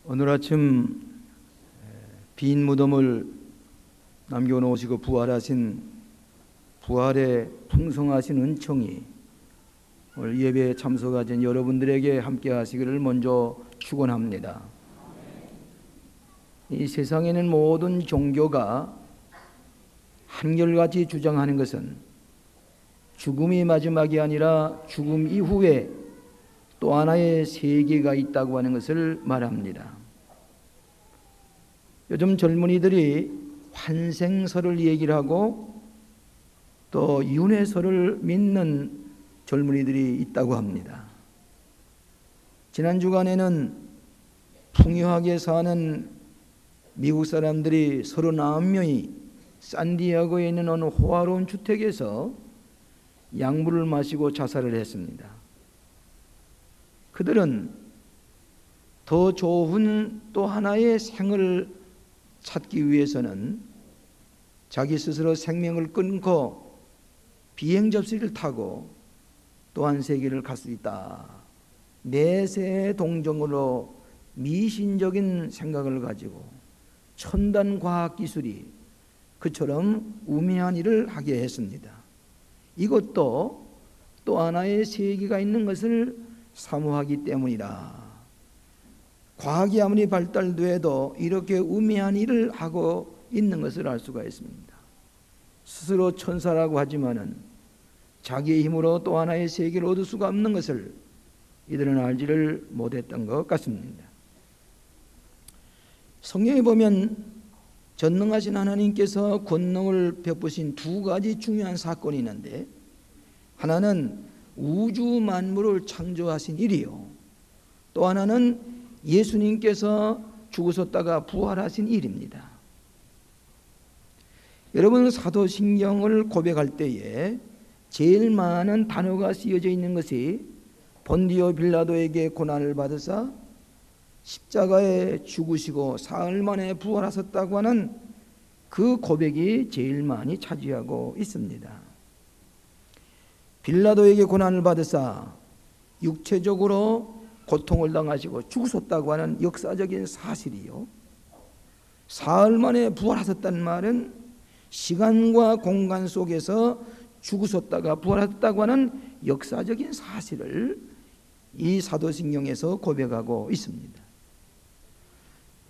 오늘 아침 빈 무덤을 남겨놓으시고 부활하신 부활의 풍성하신 은총이 오늘 예배에 참석하신 여러분들에게 함께 하시기를 먼저 축원합니다. 이 세상에는 모든 종교가 한결같이 주장하는 것은 죽음이 마지막이 아니라 죽음 이후에 또 하나의 세계가 있다고 하는 것을 말합니다. 요즘 젊은이들이 환생설을 얘기를 하고 또 윤회설을 믿는 젊은이들이 있다고 합니다. 지난 주간에는 풍요하게 사는 미국 사람들이 39명이 산디에고에 있는 어느 호화로운 주택에서 약물을 마시고 자살을 했습니다. 그들은 더 좋은 또 하나의 생을 찾기 위해서는 자기 스스로 생명을 끊고 비행 접시를 타고 또 한 세계를 갈 수 있다. 내세 동정으로 미신적인 생각을 가지고 첨단 과학 기술이 그처럼 우매한 일을 하게 했습니다. 이것도 또 하나의 세계가 있는 것을 사모하기 때문이라. 과학이 아무리 발달돼도 이렇게 우매한 일을 하고 있는 것을 알 수가 있습니다. 스스로 천사라고 하지만은 자기의 힘으로 또 하나의 세계를 얻을 수가 없는 것을 이들은 알지를 못했던 것 같습니다. 성경에 보면 전능하신 하나님께서 권능을 베푸신 두 가지 중요한 사건이 있는데, 하나는 우주 만물을 창조하신 일이요, 또 하나는 예수님께서 죽으셨다가 부활하신 일입니다. 여러분, 사도신경을 고백할 때에 제일 많은 단어가 쓰여져 있는 것이 본디오 빌라도에게 고난을 받으사 십자가에 죽으시고 사흘 만에 부활하셨다고 하는 그 고백이 제일 많이 차지하고 있습니다. 빌라도에게 고난을 받으사 육체적으로 고통을 당하시고 죽으셨다고 하는 역사적인 사실이요, 사흘 만에 부활하셨다는 말은 시간과 공간 속에서 죽으셨다가 부활하셨다고 하는 역사적인 사실을 이 사도신경에서 고백하고 있습니다.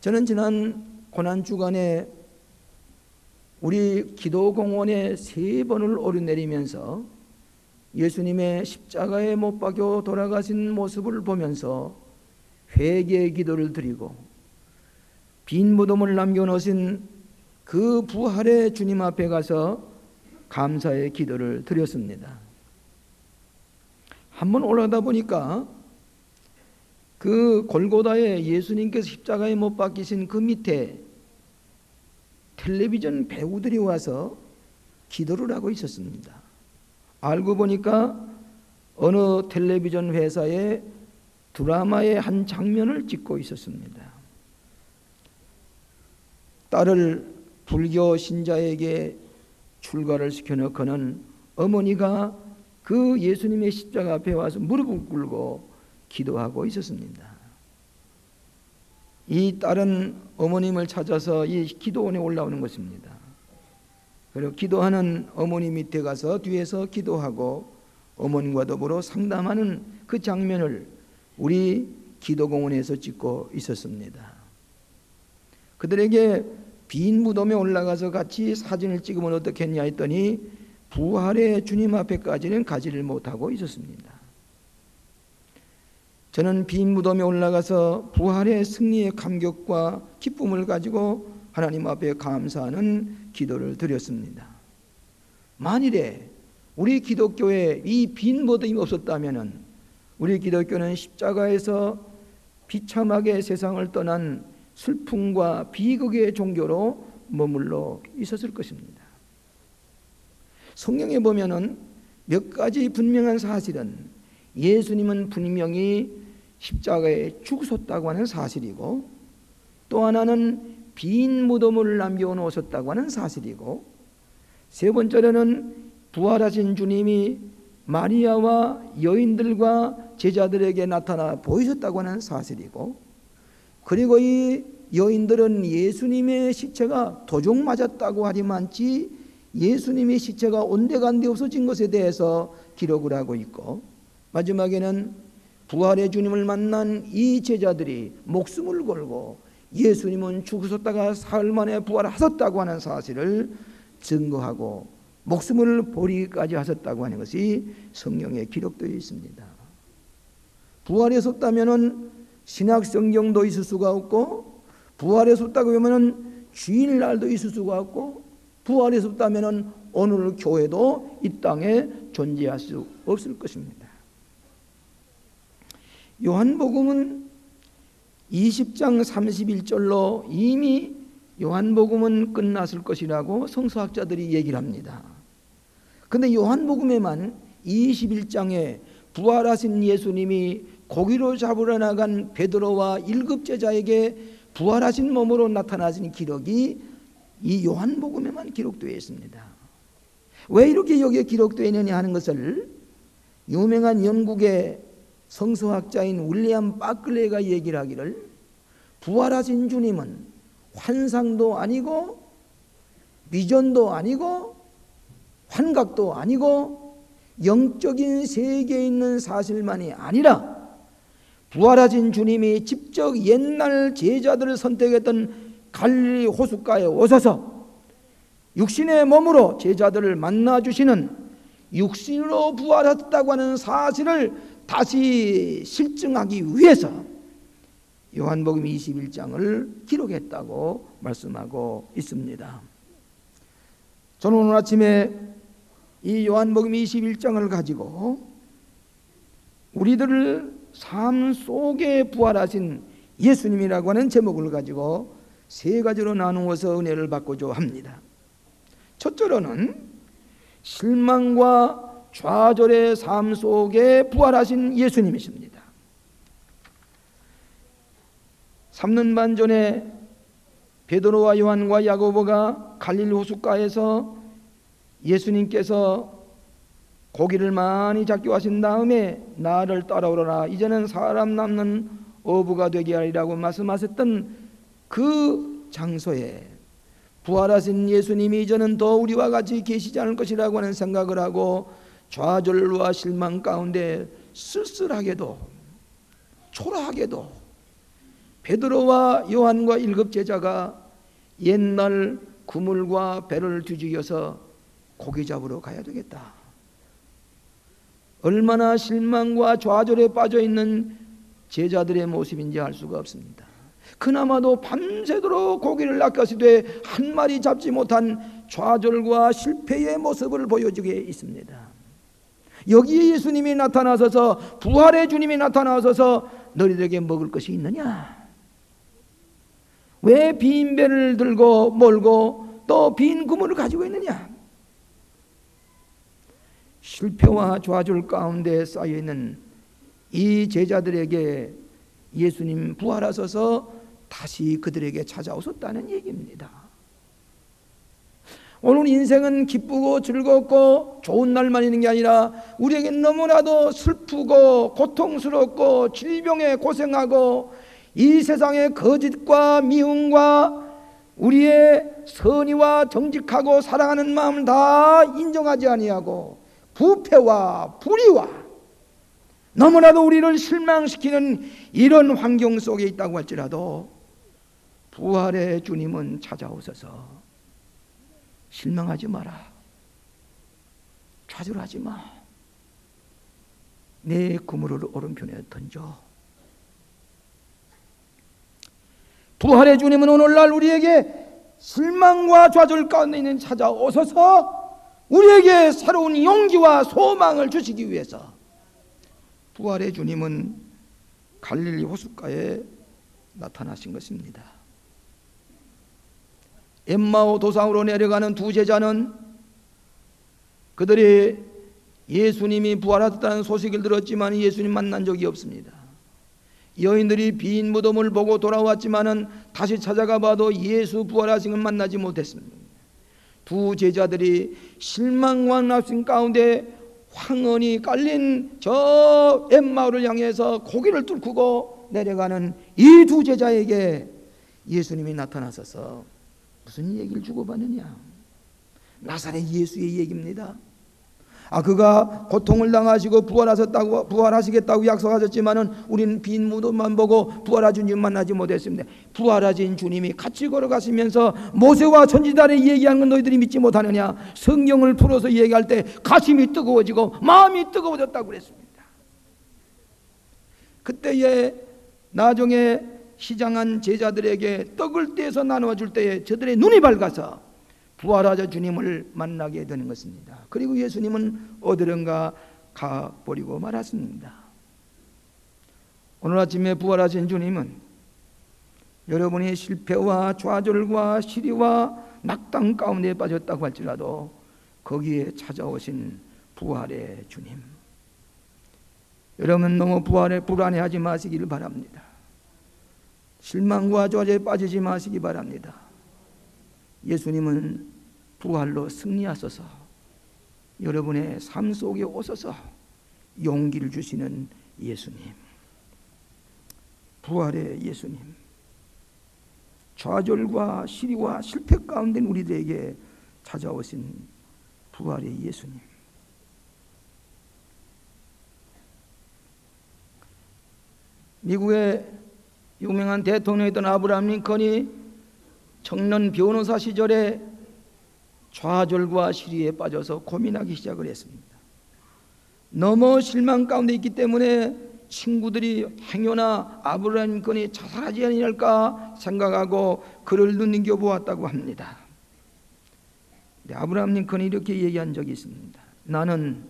저는 지난 고난주간에 우리 기도공원에 3번을 오르내리면서 예수님의 십자가에 못 박혀 돌아가신 모습을 보면서 회개의 기도를 드리고 빈 무덤을 남겨놓으신 그 부활의 주님 앞에 가서 감사의 기도를 드렸습니다. 한번 올라가다 보니까 그 골고다에 예수님께서 십자가에 못 박히신 그 밑에 텔레비전 배우들이 와서 기도를 하고 있었습니다. 알고 보니까 어느 텔레비전 회사의 드라마의 한 장면을 찍고 있었습니다. 딸을 불교 신자에게 출가를 시켜놓고는 어머니가 그 예수님의 십자가 앞에 와서 무릎을 꿇고 기도하고 있었습니다. 이 딸은 어머님을 찾아서 이 기도원에 올라오는 것입니다. 그리고 기도하는 어머니 밑에 가서 뒤에서 기도하고 어머님과 더불어 상담하는 그 장면을 우리 기도공원에서 찍고 있었습니다. 그들에게 빈 무덤에 올라가서 같이 사진을 찍으면 어떻겠냐 했더니 부활의 주님 앞에까지는 가지를 못하고 있었습니다. 저는 빈 무덤에 올라가서 부활의 승리의 감격과 기쁨을 가지고 하나님 앞에 감사하는 기도를 드렸습니다. 만일에 우리 기독교에 이 빈 무덤이 없었다면 우리 기독교는 십자가에서 비참하게 세상을 떠난 슬픔과 비극의 종교로 머물러 있었을 것입니다. 성경에 보면은 몇 가지 분명한 사실은 예수님은 분명히 십자가에 죽으셨다고 하는 사실이고, 또 하나는 빈 무덤을 남겨놓으셨다고 하는 사실이고, 세 번째로는 부활하신 주님이 마리아와 여인들과 제자들에게 나타나 보이셨다고 하는 사실이고, 그리고 이 여인들은 예수님의 시체가 도둑 맞았다고 하지만지 예수님의 시체가 온데간데 없어진 것에 대해서 기록을 하고 있고, 마지막에는 부활의 주님을 만난 이 제자들이 목숨을 걸고 예수님은 죽으셨다가 사흘 만에 부활하셨다고 하는 사실을 증거하고 목숨을 버리기까지 하셨다고 하는 것이 성경에 기록되어 있습니다. 부활하셨다면 신약 성경도 있을 수가 없고, 부활하셨다고 하면 주일날도 있을 수가 없고, 부활하셨다면 오늘 교회도 이 땅에 존재할 수 없을 것입니다. 요한복음은 20장 31절로 이미 요한복음은 끝났을 것이라고 성서학자들이 얘기를 합니다. 그런데 요한복음에만 21장에 부활하신 예수님이 고기로 잡으러 나간 베드로와 7 제자에게 부활하신 몸으로 나타나신 기록이 이 요한복음에만 기록되어 있습니다. 왜 이렇게 여기에 기록되어 있느냐 하는 것을 유명한 영국의 성서학자인 윌리엄 바클레이가 얘기를 하기를, 부활하신 주님은 환상도 아니고 비전도 아니고 환각도 아니고 영적인 세계에 있는 사실만이 아니라 부활하신 주님이 직접 옛날 제자들을 선택했던 갈릴리 호숫가에 오셔서 육신의 몸으로 제자들을 만나주시는, 육신으로 부활했다고 하는 사실을 다시 실증하기 위해서 요한복음 21장을 기록했다고 말씀하고 있습니다. 저는 오늘 아침에 이 요한복음 21장을 가지고 우리들을 삶 속에 부활하신 예수님이라고 하는 제목을 가지고 3가지로 나누어서 은혜를 받고자 합니다. 첫째로는 실망과 좌절의 삶 속에 부활하신 예수님이십니다. 3년 반 전에 베드로와 요한과 야고보가 갈릴리 호숫가에서 예수님께서 고기를 많이 잡기 하신 다음에 나를 따라오라, 이제는 사람 남는 어부가 되게 하리라고 말씀하셨던 그 장소에 부활하신 예수님이 이제는 더 우리와 같이 계시지 않을 것이라고 하는 생각을 하고 좌절과 실망 가운데 쓸쓸하게도 초라하게도 베드로와 요한과 7 제자가 옛날 그물과 배를 뒤죽여서 고기 잡으러 가야 되겠다. 얼마나 실망과 좌절에 빠져 있는 제자들의 모습인지 알 수가 없습니다. 그나마도 밤새도록 고기를 낚아서되 한 마리 잡지 못한 좌절과 실패의 모습을 보여주게 있습니다. 여기에 예수님이 나타나셔서, 부활의 주님이 나타나셔서 너희들에게 먹을 것이 있느냐? 왜 빈 배를 들고 몰고 또 빈 그물을 가지고 있느냐? 실패와 좌절 가운데 쌓여있는 이 제자들에게 예수님 부활하셔서 다시 그들에게 찾아오셨다는 얘기입니다. 오늘 인생은 기쁘고 즐겁고 좋은 날만 있는 게 아니라 우리에게 너무나도 슬프고 고통스럽고 질병에 고생하고 이 세상의 거짓과 미움과 우리의 선의와 정직하고 사랑하는 마음을 다 인정하지 아니하고 부패와 불의와 너무나도 우리를 실망시키는 이런 환경 속에 있다고 할지라도 부활의 주님은 찾아오셔서 실망하지 마라, 좌절하지 마, 내 그물을 오른편에 던져. 부활의 주님은 오늘날 우리에게 실망과 좌절 가운데 있는 찾아오셔서 우리에게 새로운 용기와 소망을 주시기 위해서 부활의 주님은 갈릴리 호숫가에 나타나신 것입니다. 엠마오 도상으로 내려가는 2 제자는 그들이 예수님이 부활하셨다는 소식을 들었지만 예수님 만난 적이 없습니다. 여인들이 빈 무덤을 보고 돌아왔지만은 다시 찾아가 봐도 예수 부활하신 걸 만나지 못했습니다. 2 제자들이 실망과 낙심 가운데 황혼이 깔린 저 엠마오를 향해서 고개를 뚫고 내려가는 이 두 제자에게 예수님이 나타나셔서 무슨 얘기를 주고받느냐? 나사렛 예수의 얘기입니다. 그가 고통을 당하시고 부활하시겠다고 약속하셨지만은 우리는 빈 무덤만 보고 부활하신 주님 만나지 못했습니다. 부활하신 주님이 같이 걸어가시면서 모세와 선지자들이 얘기하는 건 너희들이 믿지 못하느냐? 성경을 풀어서 얘기할 때 가슴이 뜨거워지고 마음이 뜨거워졌다고 그랬습니다. 그때에 나중에 시장한 제자들에게 떡을 떼서 나누어 줄 때에 저들의 눈이 밝아서 부활하자 주님을 만나게 되는 것입니다. 그리고 예수님은 어디론가 가버리고 말았습니다. 오늘 아침에 부활하신 주님은 여러분이 실패와 좌절과 시리와 낙담 가운데 빠졌다고 할지라도 거기에 찾아오신 부활의 주님, 여러분 너무 부활에 불안해하지 마시기를 바랍니다. 실망과 좌절에 빠지지 마시기 바랍니다. 예수님은 부활로 승리하셔서 여러분의 삶 속에 오셔서 용기를 주시는 예수님, 부활의 예수님, 좌절과 시리와 실패 가운데 우리들에게 찾아오신 부활의 예수님. 미국의 유명한 대통령이던 아브라함 링컨이 청년 변호사 시절에 좌절과 시리에 빠져서 고민하기 시작을 했습니다. 너무 실망 가운데 있기 때문에 친구들이 행여나 아브라함 링컨이 자살하지 아니할까 생각하고 그를 눈여겨보았다고 합니다. 아브라함 링컨이 이렇게 얘기한 적이 있습니다. 나는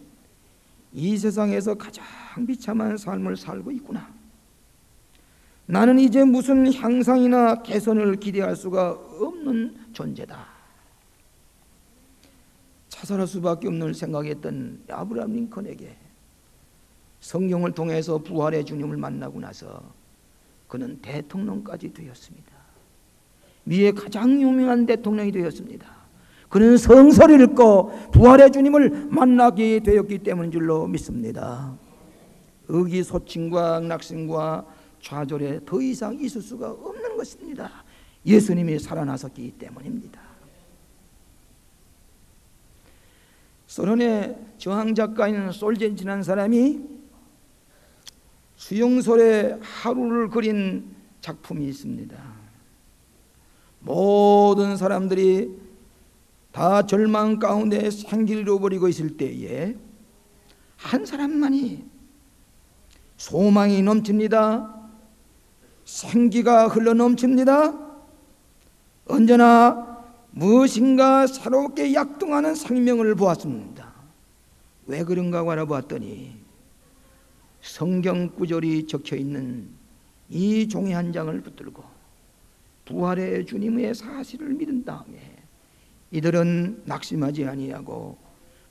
이 세상에서 가장 비참한 삶을 살고 있구나. 나는 이제 무슨 향상이나 개선을 기대할 수가 없는 존재다. 자살할 수밖에 없는 생각했던 아브라함 링컨에게 성경을 통해서 부활의 주님을 만나고 나서 그는 대통령까지 되었습니다. 미국의 가장 유명한 대통령이 되었습니다. 그는 성서를 읽고 부활의 주님을 만나게 되었기 때문인 줄로 믿습니다. 의기소침과 낙심과 좌절에 더 이상 있을 수가 없는 것입니다. 예수님이 살아나셨기 때문입니다. 소련의 저항 작가인 솔젠치라는 사람이 수용소의 하루를 그린 작품이 있습니다. 모든 사람들이 다 절망 가운데 생기를 잃어버리고 있을 때에 한 사람만이 소망이 넘칩니다. 생기가 흘러넘칩니다. 언제나 무엇인가 새롭게 약동하는 생명을 보았습니다. 왜 그런가 알아보았더니 성경 구절이 적혀있는 이 종이 한 장을 붙들고 부활의 주님의 사실을 믿은 다음에 이들은 낙심하지 아니하고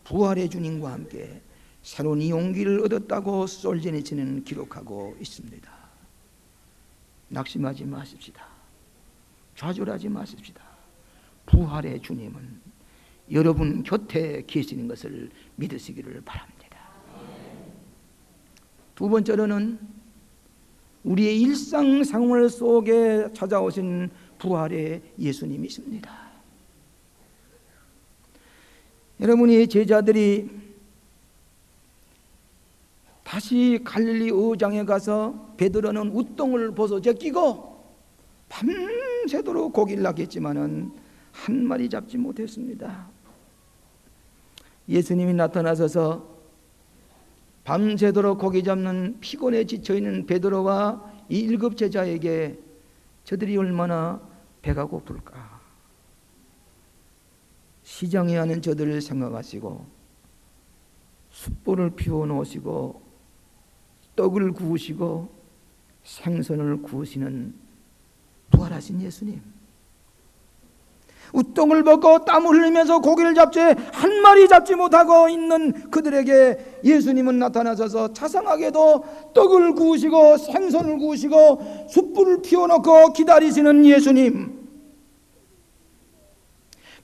부활의 주님과 함께 새로운 용기를 얻었다고 솔제니치는 기록하고 있습니다. 낙심하지 마십시다. 좌절하지 마십시다. 부활의 주님은 여러분 곁에 계시는 것을 믿으시기를 바랍니다. 두 번째로는 우리의 일상생활 속에 찾아오신 부활의 예수님이십니다. 여러분이 제자들이 다시 갈릴리 어장에 가서 베드로는 우똥을 벗어 제끼고 밤새도록 고기를 낚였지만은 한 마리 잡지 못했습니다. 예수님이 나타나셔서 밤새도록 고기 잡는 피곤에 지쳐있는 베드로와 이 일곱 제자에게 저들이 얼마나 배가 고플까, 시장에 하는 저들을 생각하시고 숯불을 피워놓으시고 떡을 구우시고 생선을 구우시는 부활하신 예수님, 우똥을 벗고 땀을 흘리면서 고기를 잡지 한 마리 잡지 못하고 있는 그들에게 예수님은 나타나셔서 자상하게도 떡을 구우시고 생선을 구우시고 숯불을 피워놓고 기다리시는 예수님,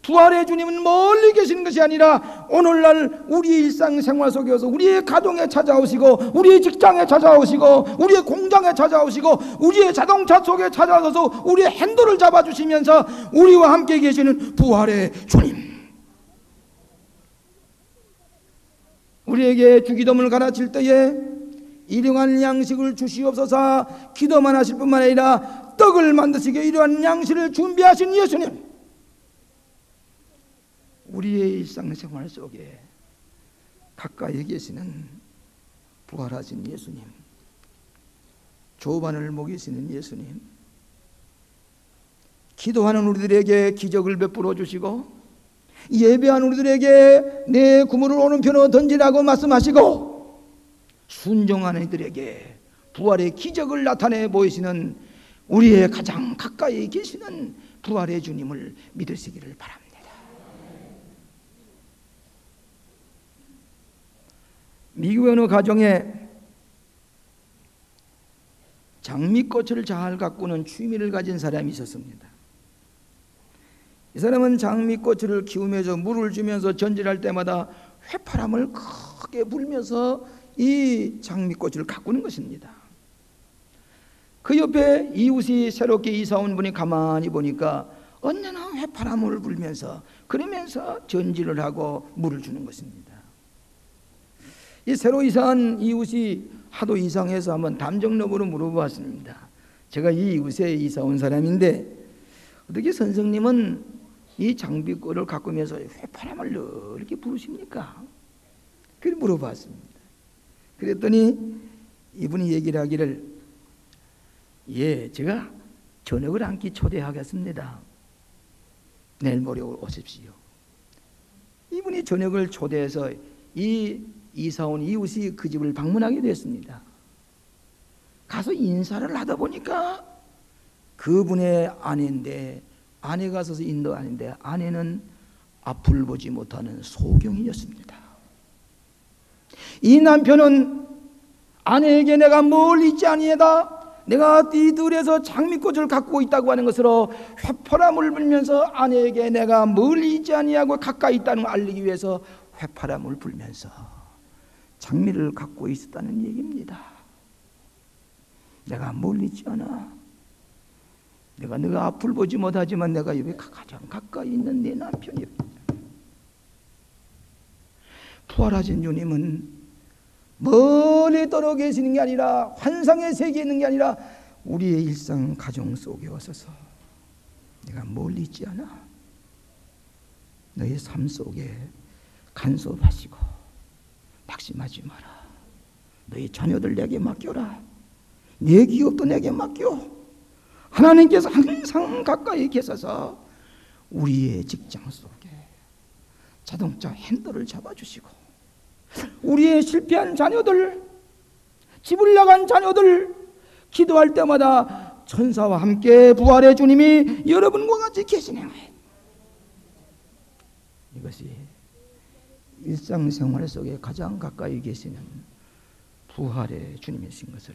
부활의 주님은 멀리 계시는 것이 아니라 오늘날 우리의 일상생활 속에서 우리의 가정에 찾아오시고, 우리의 직장에 찾아오시고, 우리의 공장에 찾아오시고, 우리의 자동차 속에 찾아와서 우리의 핸들을 잡아주시면서 우리와 함께 계시는 부활의 주님, 우리에게 주기도문을 가르칠 때에 일용할 양식을 주시옵소서 기도만 하실 뿐만 아니라 떡을 만드시기에 이러한 양식을 준비하신 예수님, 우리의 일상생활 속에 가까이 계시는 부활하신 예수님, 조반을 먹이시는 예수님, 기도하는 우리들에게 기적을 베풀어 주시고, 예배한 우리들에게 내 구물을 오른편으로 던지라고 말씀하시고, 순종하는 이들에게 부활의 기적을 나타내 보이시는 우리의 가장 가까이 계시는 부활의 주님을 믿으시기를 바랍니다. 미국의 어느 가정에 장미꽃을 잘 가꾸는 취미를 가진 사람이 있었습니다. 이 사람은 장미꽃을 키우면서 물을 주면서 전질할 때마다 휘파람을 크게 불면서 이 장미꽃을 가꾸는 것입니다. 그 옆에 이웃이 새롭게 이사 온 분이 가만히 보니까 언제나 휘파람을 불면서 그러면서 전질을 하고 물을 주는 것입니다. 이 새로 이사한 이웃이 하도 이상해서 한번 담정록으로 물어보았습니다. 제가 이 이웃에 이사 온 사람인데 어떻게 선생님은 이 장미꽃을 가꾸면서 휘파람을 이렇게 부르십니까? 그렇게 물어봤습니다. 그랬더니 이분이 얘기를 하기를, 예, 제가 저녁을 한 끼 초대하겠습니다. 내일 모레 오십시오. 이분이 저녁을 초대해서 이 이사 온 이웃이 그 집을 방문하게 됐습니다. 가서 인사를 하다 보니까 그분의 아내인데, 아내가 있어서 인도 아닌데 아내는 앞을 보지 못하는 소경이었습니다. 이 남편은 아내에게 내가 뭘 잊지 아니하다, 내가 이 들에서 장미꽃을 가꾸고 있다고 하는 것으로 휘파람을 불면서 아내에게 내가 뭘 잊지 아니하고 가까이 있다는 걸 알리기 위해서 휘파람을 불면서 장미를 갖고 있었다는 얘기입니다. 내가 뭘 잊지 않아. 내가 앞을 보지 못하지만 내가 여기 가장 가까이 있는 내 남편이야. 부활하신 주님은 멀리 떨어 계시는 게 아니라, 환상의 세계에 있는 게 아니라 우리의 일상 가정 속에 오셔서 내가 뭘 잊지 않아. 너의 삶 속에 간섭하시고 낙심하지 마라. 너희 자녀들 내게 맡겨라. 내 기업도 내게 맡겨. 하나님께서 항상 가까이 계셔서 우리의 직장 속에 자동차 핸들을 잡아주시고, 우리의 실패한 자녀들, 집을 나간 자녀들, 기도할 때마다 천사와 함께 부활의 주님이 여러분과 같이 계시네. 이것이 일상생활 속에 가장 가까이 계시는 부활의 주님이신 것을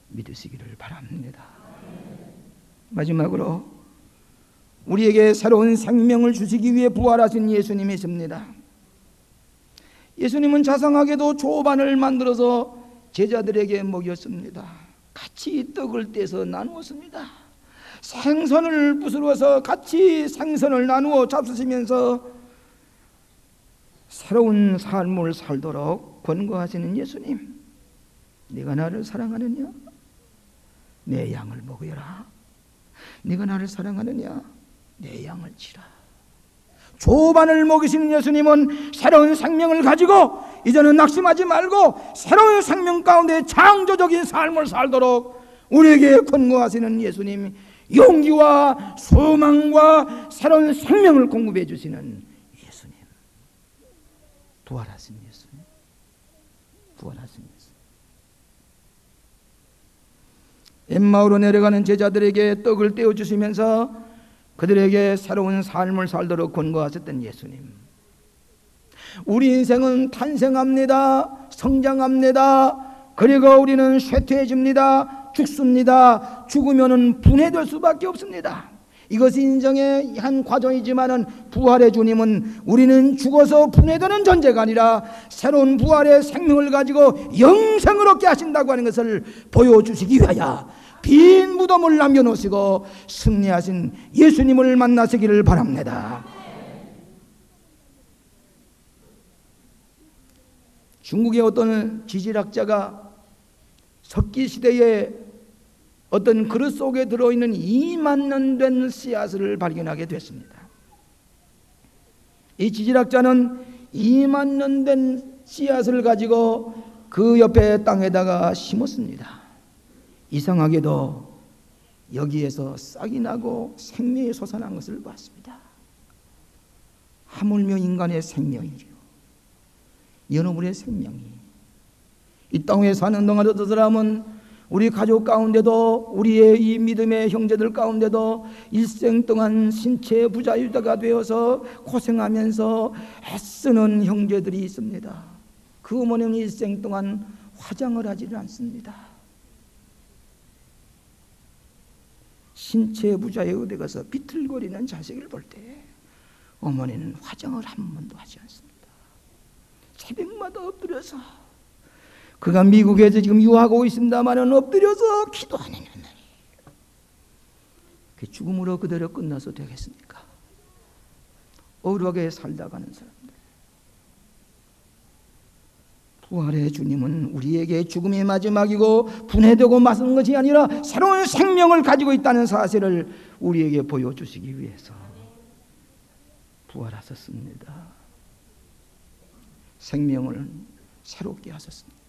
믿으시기를 바랍니다. 마지막으로 우리에게 새로운 생명을 주시기 위해 부활하신 예수님이십니다. 예수님은 자상하게도 조반을 만들어서 제자들에게 먹였습니다. 같이 떡을 떼서 나누었습니다. 생선을 부스러워서 같이 생선을 나누어 잡수시면서 새로운 삶을 살도록 권고하시는 예수님, 네가 나를 사랑하느냐? 내 양을 먹여라. 네가 나를 사랑하느냐? 내 양을 치라. 조반을 먹이시는 예수님은 새로운 생명을 가지고 이제는 낙심하지 말고 새로운 생명 가운데 창조적인 삶을 살도록 우리에게 권고하시는 예수님, 용기와 소망과 새로운 생명을 공급해 주시는 예수님, 부활하신 예수님, 부활하신 예수님. 엠마오로 내려가는 제자들에게 떡을 떼어주시면서 그들에게 새로운 삶을 살도록 권고하셨던 예수님, 우리 인생은 탄생합니다, 성장합니다, 그리고 우리는 쇠퇴해집니다, 죽습니다. 죽으면은 분해될 수밖에 없습니다. 이것이 인생의 한 과정이지만은 부활의 주님은 우리는 죽어서 분해되는 존재가 아니라 새로운 부활의 생명을 가지고 영생을 얻게 하신다고 하는 것을 보여주시기 위하여 빈 무덤을 남겨놓으시고 승리하신 예수님을 만나시기를 바랍니다. 중국의 어떤 지질학자가 석기시대에 어떤 그릇 속에 들어있는 2만 년 된 씨앗을 발견하게 됐습니다. 이 지질학자는 2만 년 된 씨앗을 가지고 그 옆에 땅에다가 심었습니다. 이상하게도 여기에서 싹이 나고 생명이 솟아난 것을 봤습니다. 하물며 인간의 생명이요, 여러분의 생명이 이 땅에 사는 동안 어떤 사람은 우리 가족 가운데도, 우리의 이 믿음의 형제들 가운데도 일생 동안 신체 부자유자가 되어서 고생하면서 애쓰는 형제들이 있습니다. 그 어머니는 일생 동안 화장을 하지를 않습니다. 신체 부자에 어디 가서 비틀거리는 자식을 볼 때 어머니는 화장을 한 번도 하지 않습니다. 새벽마다 엎드려서, 그가 미국에서 지금 유학하고 있습니다만은 엎드려서 기도하는 날이, 그 죽음으로 그대로 끝나서 되겠습니까? 억울하게 살다 가는 사람들. 부활의 주님은 우리에게 죽음의 마지막이고 분해되고 마는 것이 아니라 새로운 생명을 가지고 있다는 사실을 우리에게 보여주시기 위해서 부활하셨습니다. 생명을 새롭게 하셨습니다.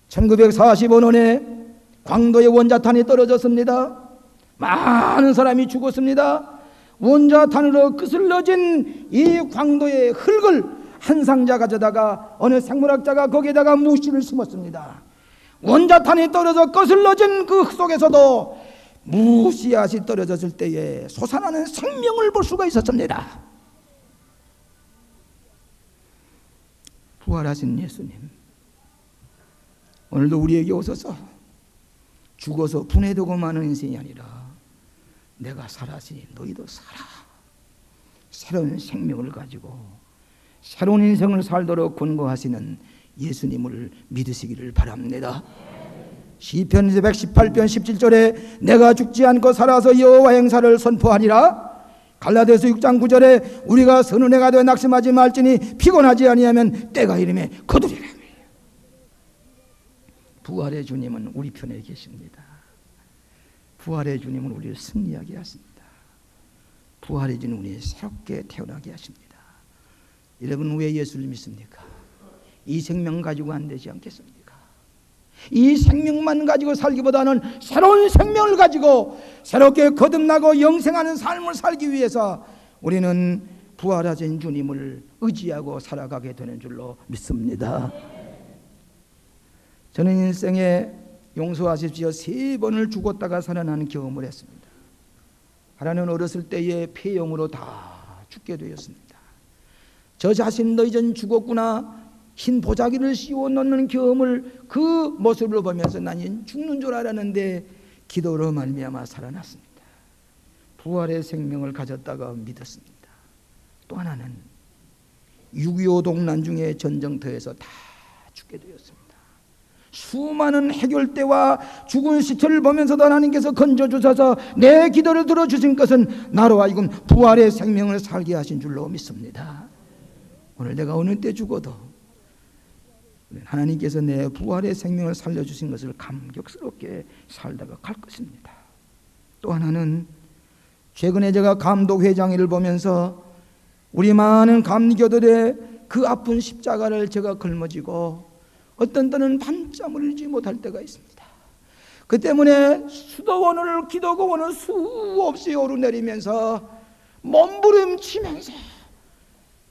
1945년에 광도에 원자탄이 떨어졌습니다. 많은 사람이 죽었습니다. 원자탄으로 거슬러진 이 광도의 흙을 한 상자 가져다가 어느 생물학자가 거기에다가 무씨를 심었습니다. 원자탄이 떨어져 거슬러진 그 흙 속에서도 무씨앗이 떨어졌을 때에 솟아나는 생명을 볼 수가 있었습니다. 부활하신 예수님, 오늘도 우리에게 오셔서 죽어서 분해되고 마는 인생이 아니라 내가 살았으니 너희도 살아, 새로운 생명을 가지고 새로운 인생을 살도록 권고하시는 예수님을 믿으시기를 바랍니다. 시편 118편 17절에 내가 죽지 않고 살아서 여호와 행사를 선포하리라. 갈라디아서 6장 9절에 우리가 선은혜가 되어 낙심하지 말지니 피곤하지 아니하면 때가 이르매 거두리라. 부활의 주님은 우리 편에 계십니다. 부활의 주님은 우리를 승리하게 하십니다. 부활의 주님은 우리를 새롭게 태어나게 하십니다. 여러분, 왜 예수를 믿습니까? 이 생명 가지고 안 되지 않겠습니까? 이 생명만 가지고 살기보다는 새로운 생명을 가지고 새롭게 거듭나고 영생하는 삶을 살기 위해서 우리는 부활하신 주님을 의지하고 살아가게 되는 줄로 믿습니다. 저는 인생에 용서하십시오 3번을 죽었다가 살아나는 경험을 했습니다. 하나는 어렸을 때에 폐영으로 다 죽게 되었습니다. 저 자신도 이젠 죽었구나, 흰 보자기를 씌워 넣는 경험을 그 모습을 보면서 나는 죽는 줄 알았는데 기도로 말미암아 살아났습니다. 부활의 생명을 가졌다가 믿었습니다. 또 하나는 6.25 동란 중에 전쟁터에서 다 죽게 되었습니다. 수많은 해결대와 죽은 시체를 보면서도 하나님께서 건져주셔서 내 기도를 들어주신 것은 나로 하여금 부활의 생명을 살게 하신 줄로 믿습니다. 오늘 내가 어느 때 죽어도 하나님께서 내 부활의 생명을 살려주신 것을 감격스럽게 살다가 갈 것입니다. 또 하나는 최근에 제가 감독회장회를 보면서 우리 많은 감리교들의 그 아픈 십자가를 제가 걸머지고 어떤 때는 밤잠을 이루지 못할 때가 있습니다. 그 때문에 수도원을 기도원을 수없이 오르내리면서 몸부림치면서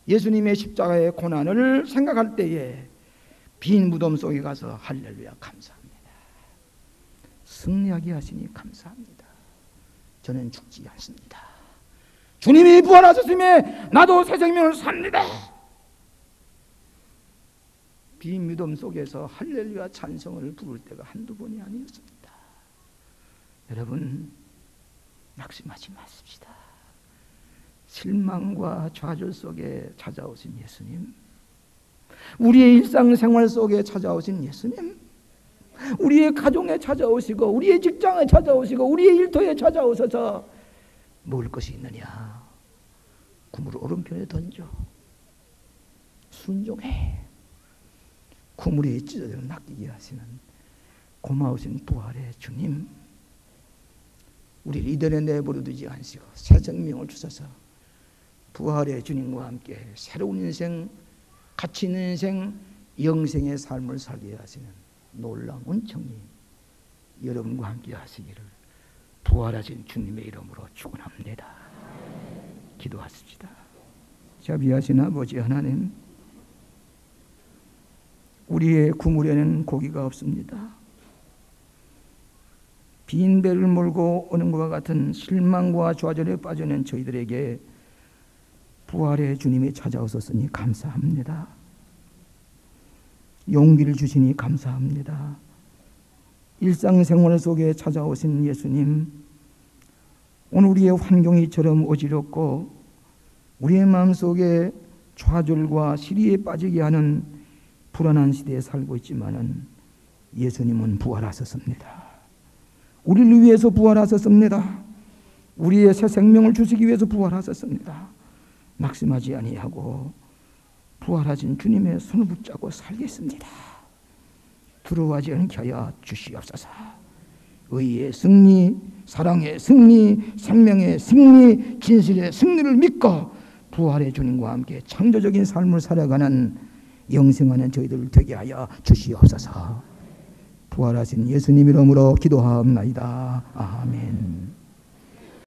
예수님의 십자가의 고난을 생각할 때에 빈 무덤 속에 가서 할렐루야 감사합니다. 승리하게 하시니 감사합니다. 저는 죽지 않습니다. 주님이 부활하셨음에 나도 새 생명을 삽니다. 빈 무덤 속에서 할렐루야 찬송을 부를 때가 한두 번이 아니었습니다. 여러분, 낙심하지 마십시다. 실망과 좌절 속에 찾아오신 예수님, 우리의 일상생활 속에 찾아오신 예수님, 우리의 가정에 찾아오시고 우리의 직장에 찾아오시고 우리의 일터에 찾아오셔서 먹을 것이 있느냐, 구물 오른편에 던져 순종해. 구물이 찢어져 낚이게 하시는 고마우신 부활의 주님, 우리를 이들에 내버려 두지 않으시고 새 생명을 주셔서 부활의 주님과 함께 새로운 인생, 가치 있는 인생, 영생의 삶을 살게 하시는 놀라운 은총이 여러분과 함께 하시기를 부활하신 주님의 이름으로 축원합니다. 기도하십시다. 자비하신 아버지 하나님, 우리의 구물에는 고기가 없습니다. 빈 배를 몰고 오는 것과 같은 실망과 좌절에 빠져있는 저희들에게 부활의 주님이 찾아오셨으니 감사합니다. 용기를 주시니 감사합니다. 일상생활 속에 찾아오신 예수님, 오늘 우리의 환경이 이처럼 어지럽고 우리의 마음속에 좌절과 시리에 빠지게 하는 불안한 시대에 살고 있지만은 예수님은 부활하셨습니다. 우리를 위해서 부활하셨습니다. 우리의 새 생명을 주시기 위해서 부활하셨습니다. 낙심하지 아니하고 부활하신 주님의 손을 붙잡고 살겠습니다. 두려워하지 않게 하여 주시옵소서. 의의 승리, 사랑의 승리, 생명의 승리, 진실의 승리를 믿고 부활의 주님과 함께 창조적인 삶을 살아가는 영생하는 저희들 되게 하여 주시옵소서. 부활하신 예수님 이름으로 기도하옵나이다. 아멘.